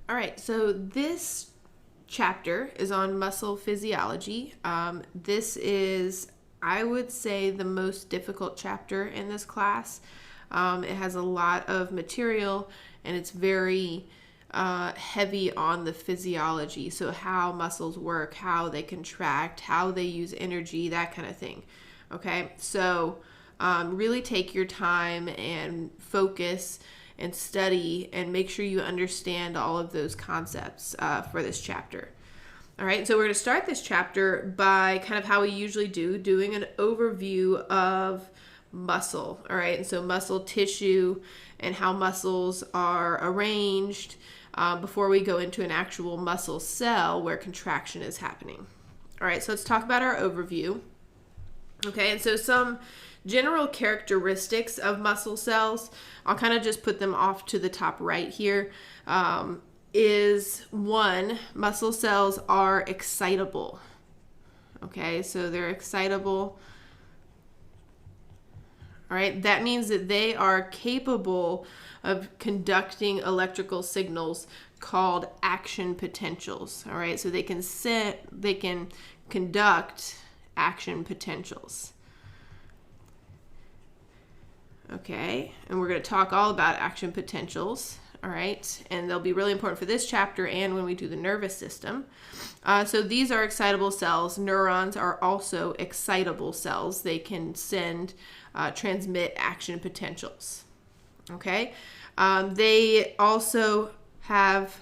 All right, so this chapter is on muscle physiology. This is, I would say, the most difficult chapter in this class. It has a lot of material and it's very heavy on the physiology. So how muscles work, how they contract, how they use energy, that kind of thing. Okay, so really take your time and focus and study and make sure you understand all of those concepts for this chapter. All right, so we're going to start this chapter by kind of how we usually do, doing an overview of muscle. All right, and so muscle tissue and how muscles are arranged before we go into an actual muscle cell where contraction is happening. All right, so let's talk about our overview. Okay, and so some general characteristics of muscle cells, I'll kind of just put them off to the top right here, is one, muscle cells are excitable. Okay, so they're excitable. All right, that means that they are capable of conducting electrical signals called action potentials. All right, so they can conduct action potentials. Okay, and we're going to talk all about action potentials, all right, and they'll be really important for this chapter and when we do the nervous system. So these are excitable cells. Neurons are also excitable cells. They can transmit action potentials, okay? They also have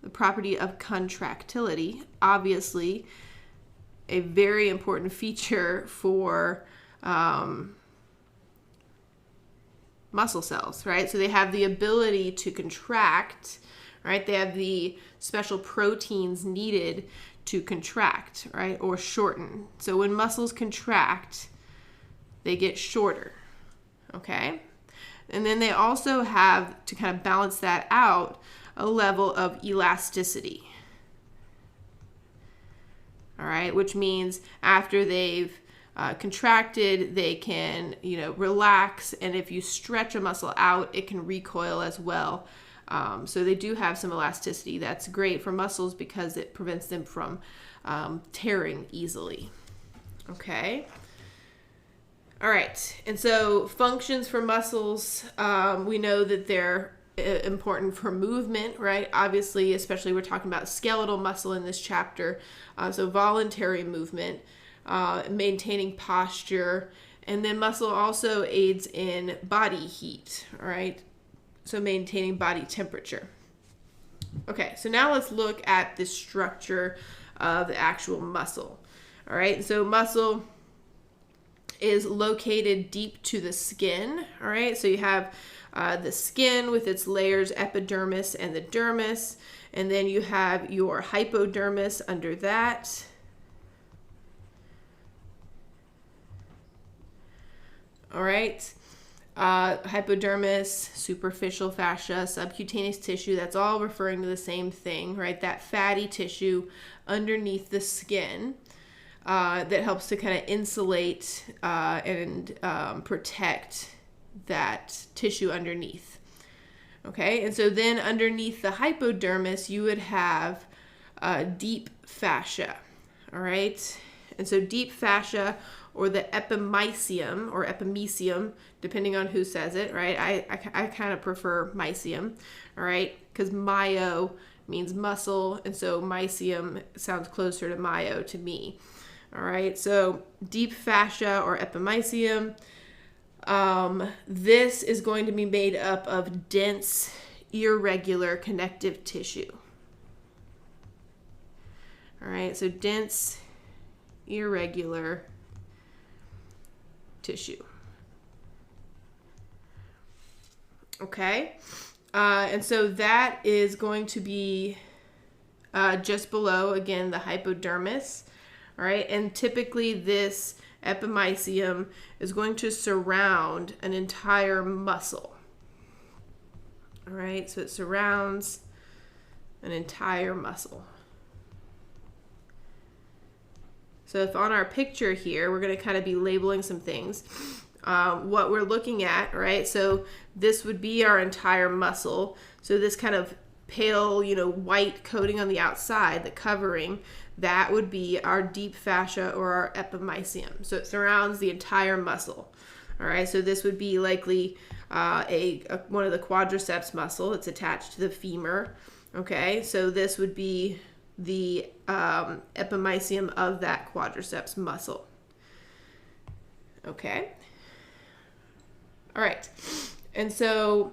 the property of contractility, obviously a very important feature for muscle cells, right? So they have the ability to contract, right? They have the special proteins needed to contract, right? Or shorten. So when muscles contract, they get shorter, okay? And then they also have, to kind of balance that out, a level of elasticity, all right? Which means after they've contracted, they can, relax, and if you stretch a muscle out, it can recoil as well. So they do have some elasticity. That's great for muscles because it prevents them from tearing easily. Okay. All right. And so functions for muscles, we know that they're important for movement, right? Obviously, especially we're talking about skeletal muscle in this chapter. So voluntary movement. Maintaining posture, and then muscle also aids in body heat, all right? So maintaining body temperature. Okay, so now let's look at the structure of the actual muscle, all right? So muscle is located deep to the skin, all right? So you have the skin with its layers, epidermis and the dermis, and then you have your hypodermis under that. All right, hypodermis, superficial fascia, subcutaneous tissue, that's all referring to the same thing, right? That fatty tissue underneath the skin that helps to kind of insulate and protect that tissue underneath. Okay, and so then underneath the hypodermis, you would have deep fascia, all right? And so deep fascia, or the epimysium or epimysium, depending on who says it, right? I kind of prefer mysium, all right? Because myo means muscle, and so mysium sounds closer to myo to me, all right? So deep fascia or epimysium, this is going to be made up of dense, irregular connective tissue, all right? So dense, irregular tissue. Okay, and so that is going to be just below, again, the hypodermis, all right? And typically this epimysium is going to surround an entire muscle, all right? So it surrounds an entire muscle. So if on our picture here, we're going to kind of be labeling some things. What we're looking at, right? So this would be our entire muscle. So this kind of pale, white coating on the outside, the covering, that would be our deep fascia or our epimysium. So it surrounds the entire muscle. All right, so this would be likely one of the quadriceps muscle. It's attached to the femur. Okay, so this would be the epimysium of that quadriceps muscle. Okay. All right. And so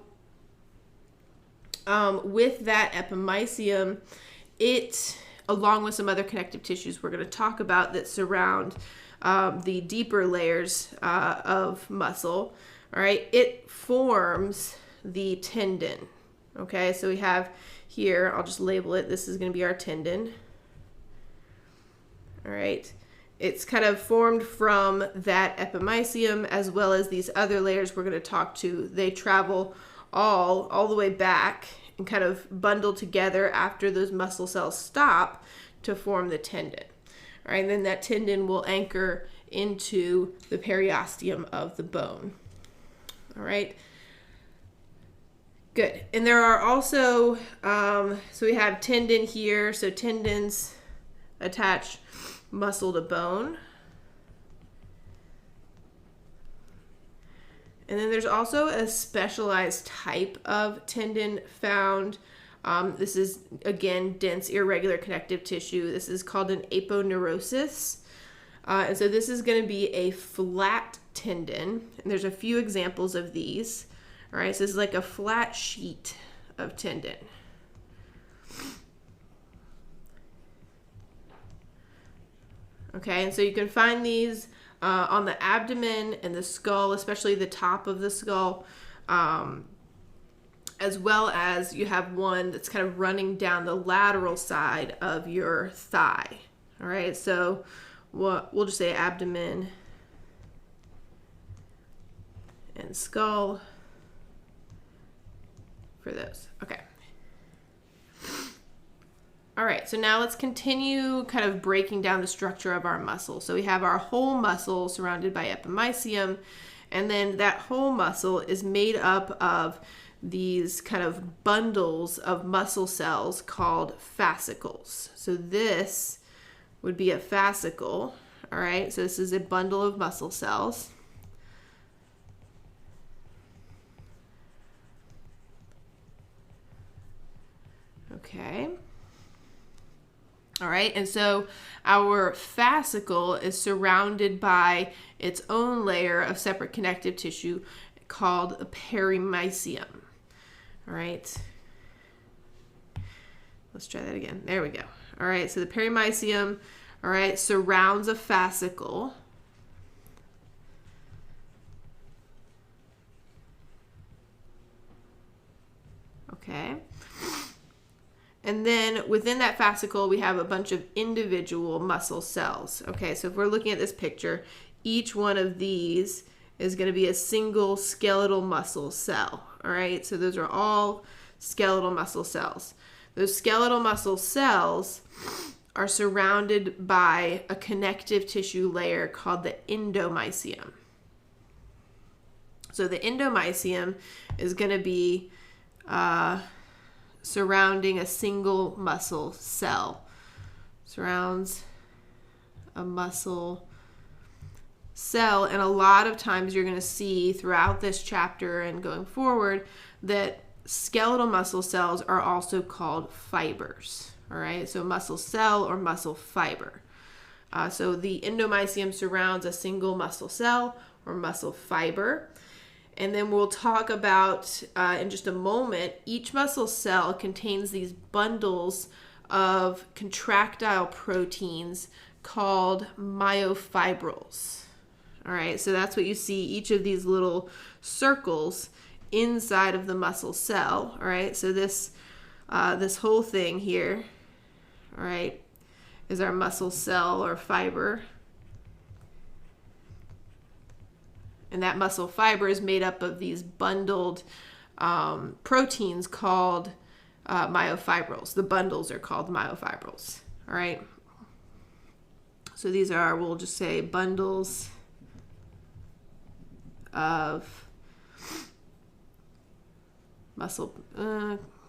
with that epimysium, it, along with some other connective tissues we're going to talk about that surround the deeper layers of muscle, all right, it forms the tendon. Okay, so we have here, I'll just label it, this is going to be our tendon. All right, it's kind of formed from that epimysium as well as these other layers we're going to talk to. They travel all the way back and kind of bundle together after those muscle cells stop to form the tendon. All right, and then that tendon will anchor into the periosteum of the bone. All right. Good. And there are also, so we have tendon here. So tendons attach muscle to bone. And then there's also a specialized type of tendon found. This is, again, dense, irregular connective tissue. This is called an aponeurosis. And so this is going to be a flat tendon. And there's a few examples of these. All right, so this is like a flat sheet of tendon. Okay, and so you can find these on the abdomen and the skull, especially the top of the skull, as well as you have one that's kind of running down the lateral side of your thigh. All right, so we'll just say abdomen and skull for those. Okay. All right, so now let's continue kind of breaking down the structure of our muscle. So we have our whole muscle surrounded by epimysium, and then that whole muscle is made up of these kind of bundles of muscle cells called fascicles. So this would be a fascicle. All right, so this is a bundle of muscle cells. Okay. All right, and so our fascicle is surrounded by its own layer of separate connective tissue called a perimysium. All right. Let's try that again. There we go. All right, so the perimysium, all right, surrounds a fascicle. Okay. And then within that fascicle, we have a bunch of individual muscle cells. Okay, so if we're looking at this picture, each one of these is going to be a single skeletal muscle cell. All right, so those are all skeletal muscle cells. Those skeletal muscle cells are surrounded by a connective tissue layer called the endomysium. So the endomysium is going to be surrounding a single muscle cell. Surrounds a muscle cell, and a lot of times you're going to see throughout this chapter and going forward that skeletal muscle cells are also called fibers. All right, so muscle cell or muscle fiber. So the endomysium surrounds a single muscle cell or muscle fiber. And then we'll talk about, in just a moment, each muscle cell contains these bundles of contractile proteins called myofibrils. All right, so that's what you see, each of these little circles inside of the muscle cell. All right, so this whole thing here, all right, is our muscle cell or fiber. And that muscle fiber is made up of these bundled proteins called myofibrils. The bundles are called myofibrils. All right. So these are, we'll just say, bundles of muscle.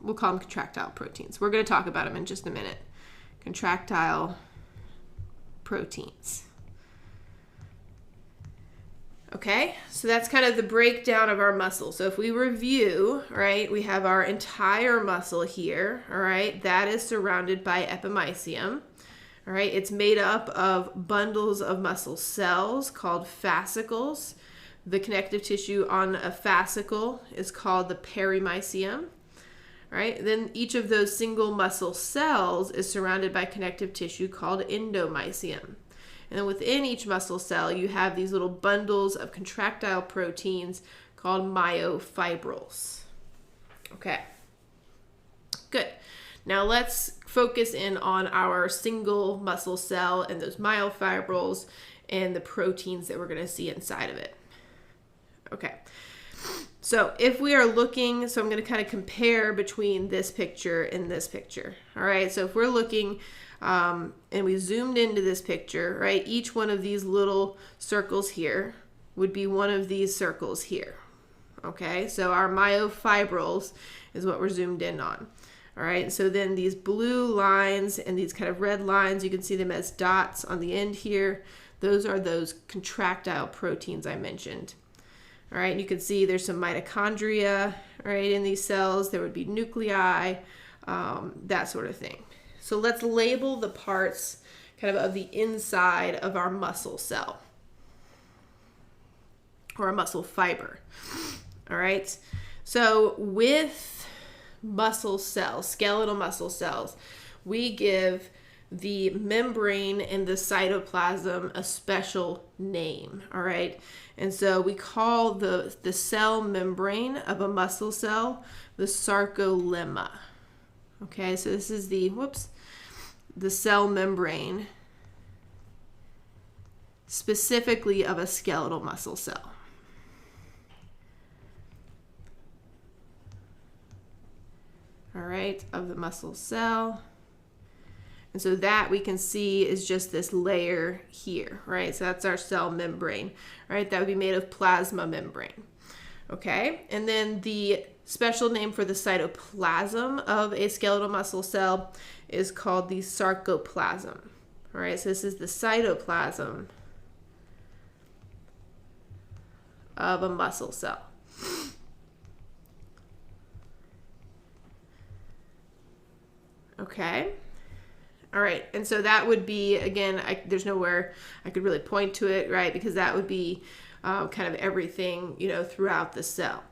we'll call them contractile proteins. We're going to talk about them in just a minute. Contractile proteins. Okay, so that's kind of the breakdown of our muscle. So if we review, right, we have our entire muscle here, all right, that is surrounded by epimysium. All right, it's made up of bundles of muscle cells called fascicles. The connective tissue on a fascicle is called the perimysium. All right, then each of those single muscle cells is surrounded by connective tissue called endomysium. And then within each muscle cell, you have these little bundles of contractile proteins called myofibrils. Okay, good. Now let's focus in on our single muscle cell and those myofibrils and the proteins that we're going to see inside of it. Okay, so if we are looking, so I'm going to kind of compare between this picture and this picture. All right, so if we're looking and we zoomed into this picture, right, each one of these little circles here would be one of these circles here. Okay, so our myofibrils is what we're zoomed in on. All right, so then these blue lines and these kind of red lines, you can see them as dots on the end here. Those are those contractile proteins I mentioned. All right, and you can see there's some mitochondria, right, in these cells. There would be nuclei, that sort of thing. So let's label the parts kind of the inside of our muscle cell or a muscle fiber. All right, so with muscle cells, skeletal muscle cells, we give the membrane and the cytoplasm a special name. All right, and so we call the cell membrane of a muscle cell the sarcolemma. Okay, so this is the cell membrane specifically of a skeletal muscle cell. All right, of the muscle cell. And so that we can see is just this layer here, right? So that's our cell membrane, right? That would be made of plasma membrane. Okay, and then the special name for the cytoplasm of a skeletal muscle cell is called the sarcoplasm. All right, so this is the cytoplasm of a muscle cell. Okay. All right, and so that would be, again, there's nowhere I could really point to it, right? Because that would be kind of everything, you know, throughout the cell.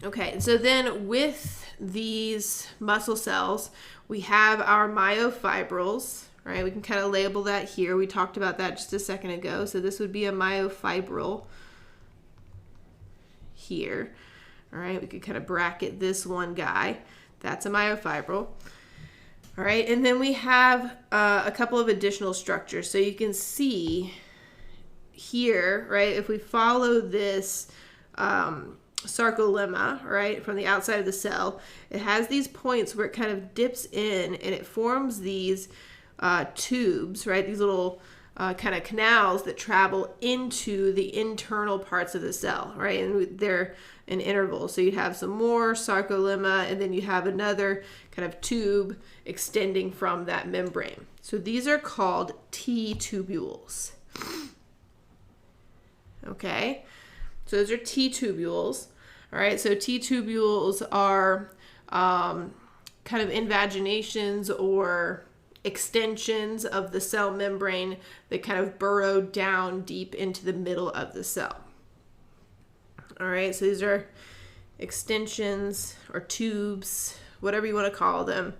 Okay, so then with these muscle cells, we have our myofibrils, right? We can kind of label that here. We talked about that just a second ago. So this would be a myofibril here. All right, we could kind of bracket this one guy. That's a myofibril. All right, and then we have a couple of additional structures. So you can see here, right, if we follow this sarcolemma, right, from the outside of the cell, it has these points where it kind of dips in and it forms these tubes, right, these little kind of canals that travel into the internal parts of the cell, right, and they're in intervals. So you have some more sarcolemma and then you have another kind of tube extending from that membrane. So these are called T-tubules. Okay, so those are T-tubules. All right, so T-tubules are kind of invaginations or extensions of the cell membrane that kind of burrow down deep into the middle of the cell. All right, so these are extensions or tubes, whatever you want to call them.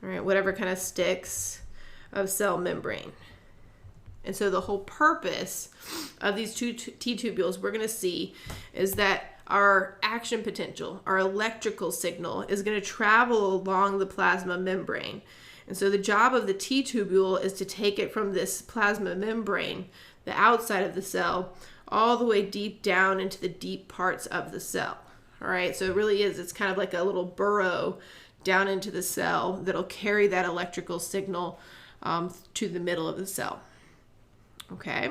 All right, whatever kind of sticks of cell membrane. And so the whole purpose of these two T-tubules we're going to see is that our action potential, our electrical signal, is going to travel along the plasma membrane. And so the job of the T-tubule is to take it from this plasma membrane, the outside of the cell, all the way deep down into the deep parts of the cell. All right, so it really is, it's kind of like a little burrow down into the cell that'll carry that electrical signal to the middle of the cell. Okay.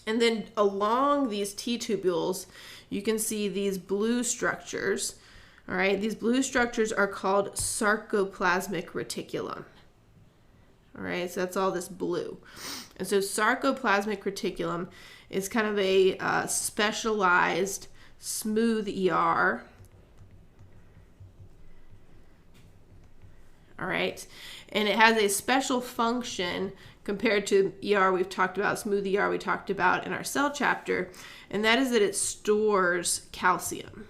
And then along these T-tubules, you can see these blue structures. All right, these blue structures are called Sarcoplasmic Reticulum. All right, so that's all this blue. And so Sarcoplasmic Reticulum is kind of a specialized smooth ER. All right, and it has a special function compared to ER we've talked about, smooth ER we talked about in our cell chapter, and that is that it stores calcium.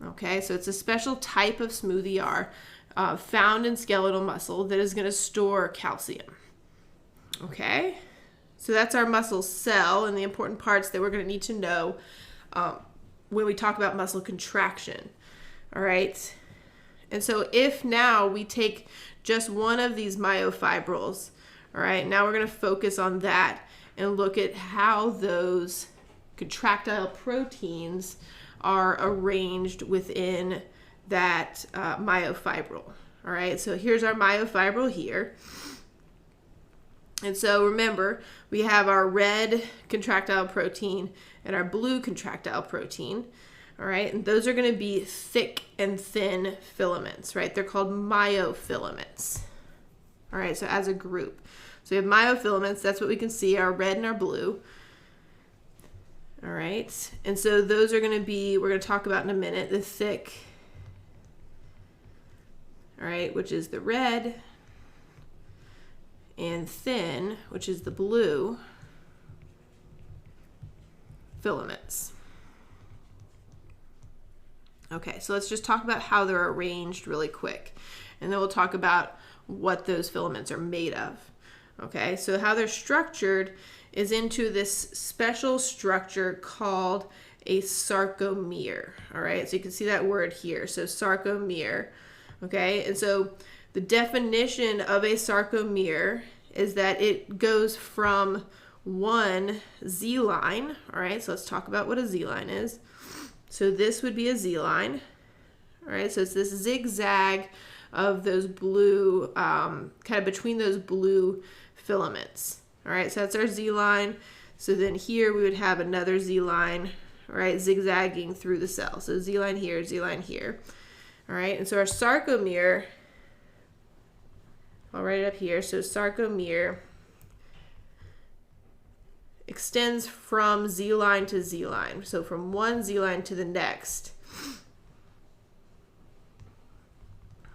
Okay, so it's a special type of smooth ER found in skeletal muscle that is going to store calcium. Okay, so that's our muscle cell and the important parts that we're going to need to know when we talk about muscle contraction. All right, and so if now we take just one of these myofibrils, all right, now we're going to focus on that and look at how those contractile proteins are arranged within that myofibril. All right, so here's our myofibril here. And so remember, we have our red contractile protein and our blue contractile protein. All right, and those are going to be thick and thin filaments, right? They're called myofilaments. All right, so as a group. So we have myofilaments, that's what we can see, our red and our blue. All right, and so those are going to be, we're going to talk about in a minute, the thick, all right, which is the red, and thin, which is the blue filaments. Okay, so let's just talk about how they're arranged really quick, and then we'll talk about what those filaments are made of. Okay, so how they're structured is into this special structure called a sarcomere. All right, so you can see that word here, so sarcomere. Okay, and so the definition of a sarcomere is that it goes from one Z line. All right, so let's talk about what a Z line is. So this would be a Z line. All right, so it's this zigzag of those blue, kind of between those blue filaments. All right, so that's our Z line. So then here we would have another Z line, all right, zigzagging through the cell. So Z line here, Z line here. All right, and so our sarcomere, I'll write it up here. So sarcomere extends from Z line to Z line. So from one Z line to the next.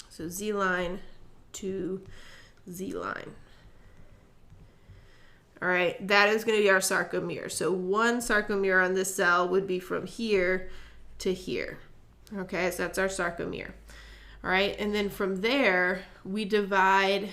So Z line to Z line. All right, that is going to be our sarcomere. So one sarcomere on this cell would be from here to here. Okay, so that's our sarcomere. All right, and then from there, we divide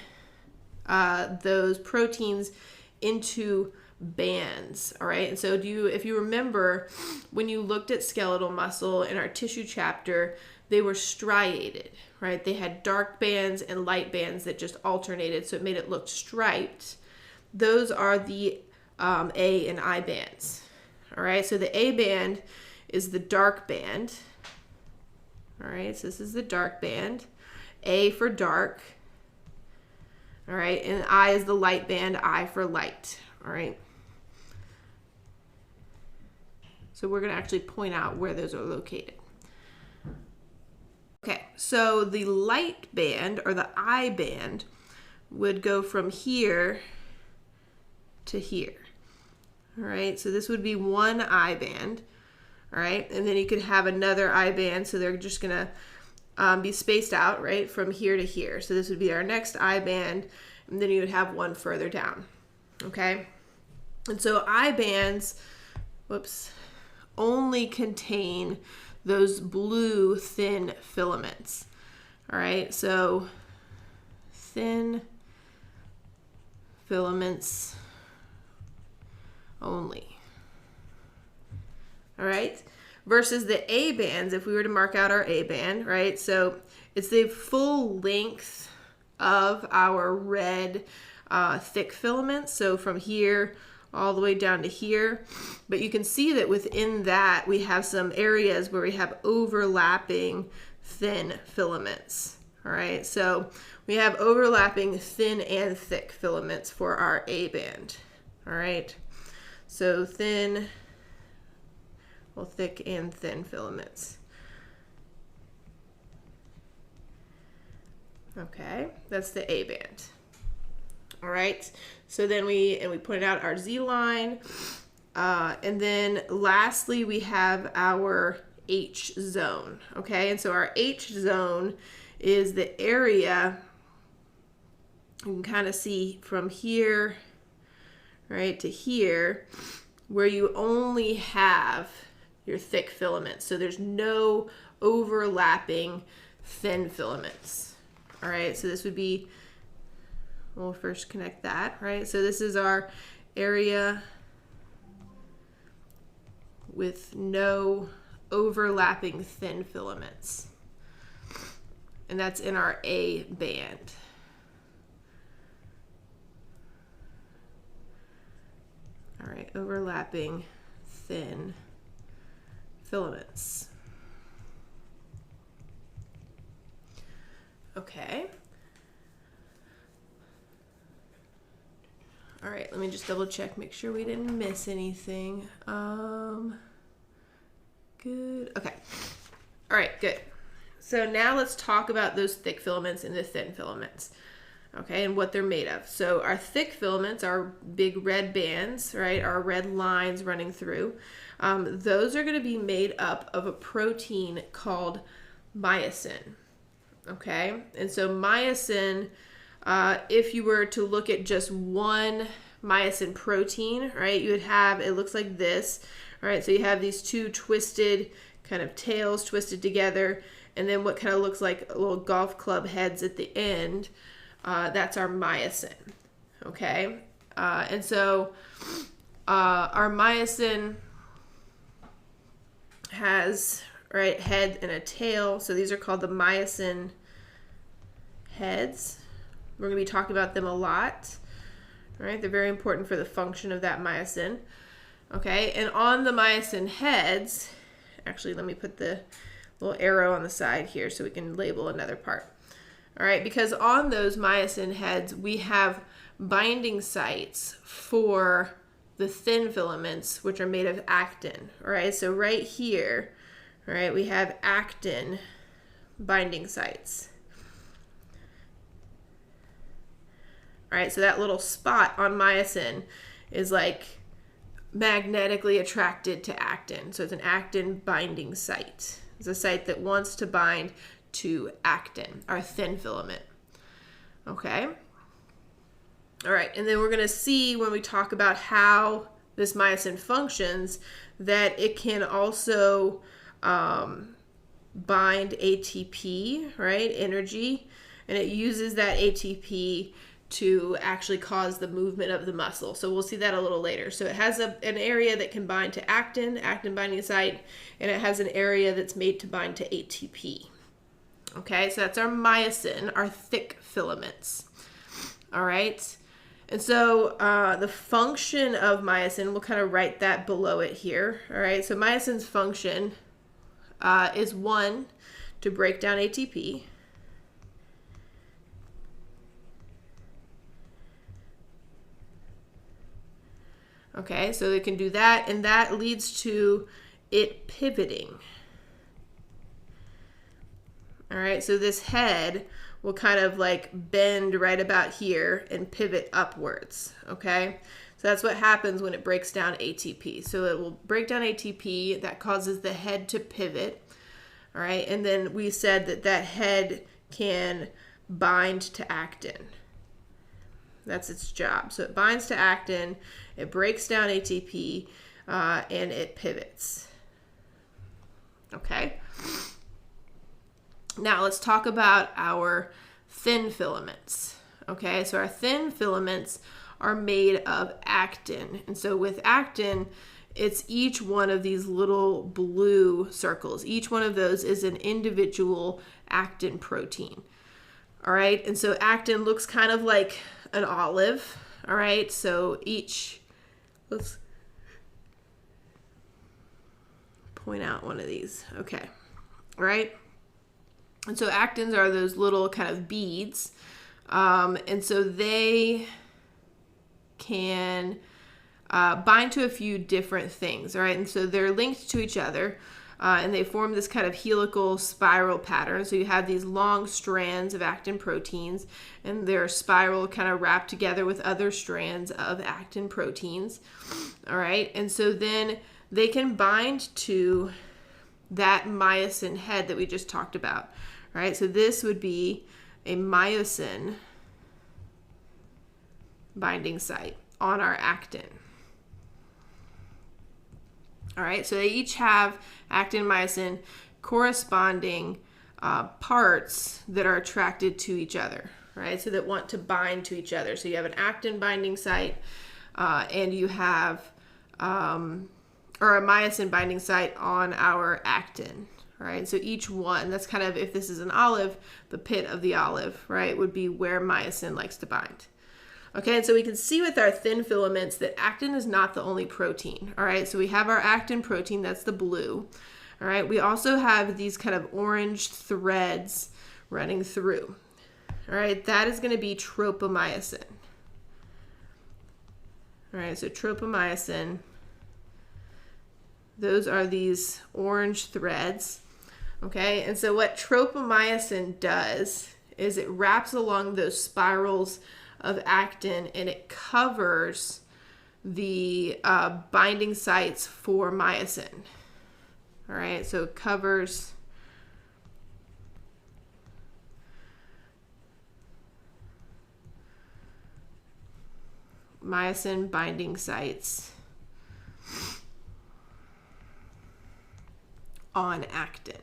those proteins into bands. All right, and so if you remember, when you looked at skeletal muscle in our tissue chapter, they were striated, right? They had dark bands and light bands that just alternated, so it made it look striped. Those are the A and I bands. All right, so the A band is the dark band. All right, so this is the dark band. A for dark. All right, and I is the light band, I for light. All right. So we're going to actually point out where those are located. Okay, so the light band, or the I band, would go from here to here. All right, so this would be one I band. All right, and then you could have another I band, so they're just going to be spaced out, right, from here to here. So this would be our next I band, and then you would have one further down. Okay, and so I bands, only contain those blue thin filaments. All right, so thin filaments only. All right, versus the A bands, if we were to mark out our A band, right, so it's the full length of our red thick filaments, so from here all the way down to here. But you can see that within that we have some areas where we have overlapping thin filaments. All right, so we have overlapping thin and thick filaments for our A band. All right. So thin, well, thick and thin filaments. Okay, that's the A band. All right, so then we pointed out our Z line. And then lastly, we have our H zone. Okay, and so our H zone is the area, you can kind of see from here, right, to here, where you only have your thick filaments. So there's no overlapping thin filaments. All right, so this would be, we'll first connect that, right? So this is our area with no overlapping thin filaments. And that's in our A band. All right, overlapping thin filaments. Okay. All right, let me just double check, make sure we didn't miss anything. Good. Okay. All right, good. So now let's talk about those thick filaments and the thin filaments. Okay, and what they're made of. So our thick filaments are big red bands, right? Our red lines running through. Those are going to be made up of a protein called myosin. Okay, and so myosin, if you were to look at just one myosin protein, right, you would have, it looks like this, right? So you have these two twisted kind of tails twisted together, and then what kind of looks like little golf club heads at the end. That's our myosin. Okay, and so our myosin has, right, head and a tail. So these are called the myosin heads. We're going to be talking about them a lot, right? They're very important for the function of that myosin. Okay, and on the myosin heads, actually, let me put the little arrow on the side here so we can label another part. All right, because on those myosin heads, we have binding sites for the thin filaments, which are made of actin. All right, so right here, all right, we have actin binding sites. All right, so that little spot on myosin is like magnetically attracted to actin. So it's an actin binding site. It's a site that wants to bind to actin, our thin filament. Okay. All right, and then we're going to see when we talk about how this myosin functions that it can also bind ATP, right, energy, and it uses that ATP to actually cause the movement of the muscle. So we'll see that a little later. So it has an area that can bind to actin binding site, and it has an area that's made to bind to ATP. Okay, so that's our myosin, our thick filaments. All right, and so the function of myosin, we'll kind of write that below it here. All right, so myosin's function is one, to break down ATP. Okay, so they can do that, and that leads to it pivoting. All right, so this head will kind of like bend right about here and pivot upwards, okay? So that's what happens when it breaks down ATP. So it will break down ATP, that causes the head to pivot, all right? And then we said that that head can bind to actin. That's its job. So it binds to actin, it breaks down ATP, and it pivots. Okay. Now let's talk about our thin filaments. Okay, so our thin filaments are made of actin. And so with actin, it's each one of these little blue circles. Each one of those is an individual actin protein. All right, and so actin looks kind of like an olive. All right, so each, let's point out one of these. Okay, all right. And so actins are those little kind of beads. And so they can bind to a few different things, all right? And so they're linked to each other, and they form this kind of helical spiral pattern. So you have these long strands of actin proteins, and they're spiral kind of wrapped together with other strands of actin proteins, all right? And so then they can bind to that myosin head that we just talked about, right? So this would be a myosin binding site on our actin. All right, so they each have actin and myosin corresponding parts that are attracted to each other, right? So that want to bind to each other. So you have an actin binding site, and you have, or a myosin binding site on our actin, right? So each one, that's kind of, if this is an olive, the pit of the olive, right, would be where myosin likes to bind. Okay, and so we can see with our thin filaments that actin is not the only protein, all right? So we have our actin protein, that's the blue, all right? We also have these kind of orange threads running through, all right? That is going to be tropomyosin. All right, so tropomyosin, those are these orange threads, okay? And so what tropomyosin does is it wraps along those spirals of actin, and it covers the binding sites for myosin. All right, so it covers myosin binding sites on actin.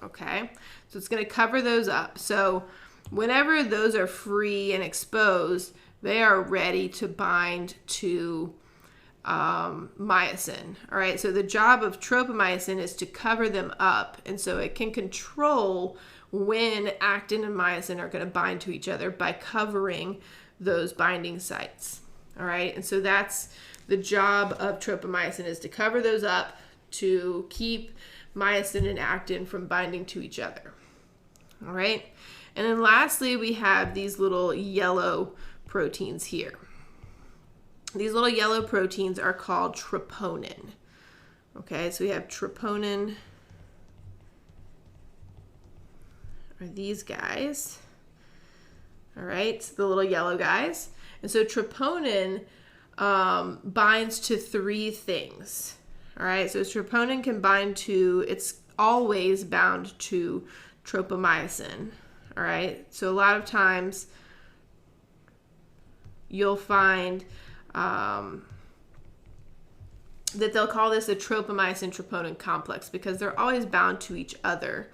Okay, so it's going to cover those up. So whenever those are free and exposed, they are ready to bind to myosin. All right, so the job of tropomyosin is to cover them up, and so it can control when actin and myosin are going to bind to each other by covering those binding sites. All right, and so that's the job of tropomyosin, is to cover those up to keep myosin and actin from binding to each other. All right. And then lastly, we have these little yellow proteins here. These little yellow proteins are called troponin. Okay, so we have troponin, are these guys. All right, the little yellow guys. And so troponin binds to three things. All right, so troponin can bind to, it's always bound to tropomyosin. All right, so a lot of times you'll find that they'll call this a tropomyosin troponin complex because they're always bound to each other.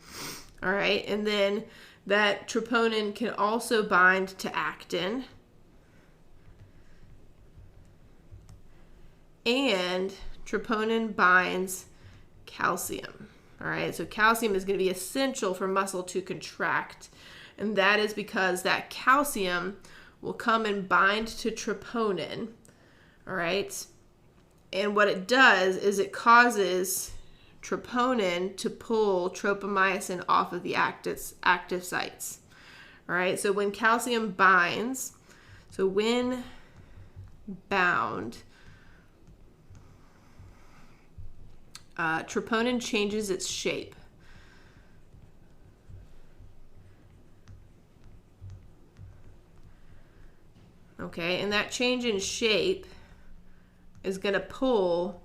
All right, and then that troponin can also bind to actin, and troponin binds calcium. All right, so calcium is going to be essential for muscle to contract, and that is because that calcium will come and bind to troponin. All right, and what it does is it causes troponin to pull tropomyosin off of the active sites. All right, so when calcium binds, so when bound, troponin changes its shape. Okay, and that change in shape is going to pull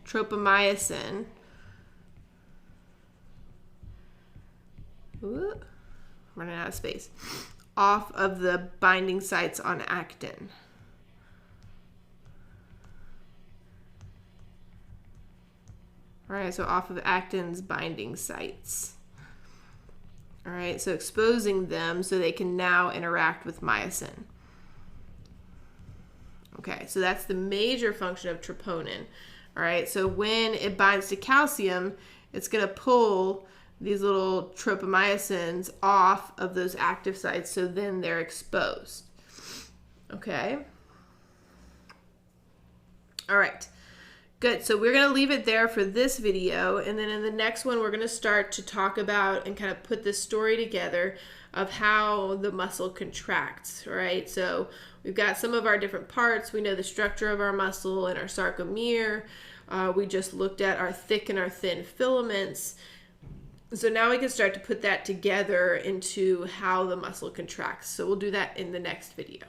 tropomyosin running out of space off of the binding sites on actin. All right, so off of actin's binding sites. All right, so exposing them so they can now interact with myosin. Okay, so that's the major function of troponin. All right, so when it binds to calcium, it's going to pull these little tropomyosins off of those active sites, so then they're exposed. Okay. All right. Good, so we're going to leave it there for this video, and then in the next one we're going to start to talk about and kind of put this story together of how the muscle contracts, right? So we've got some of our different parts. We know the structure of our muscle and our sarcomere. We just looked at our thick and our thin filaments. So now we can start to put that together into how the muscle contracts. So we'll do that in the next video.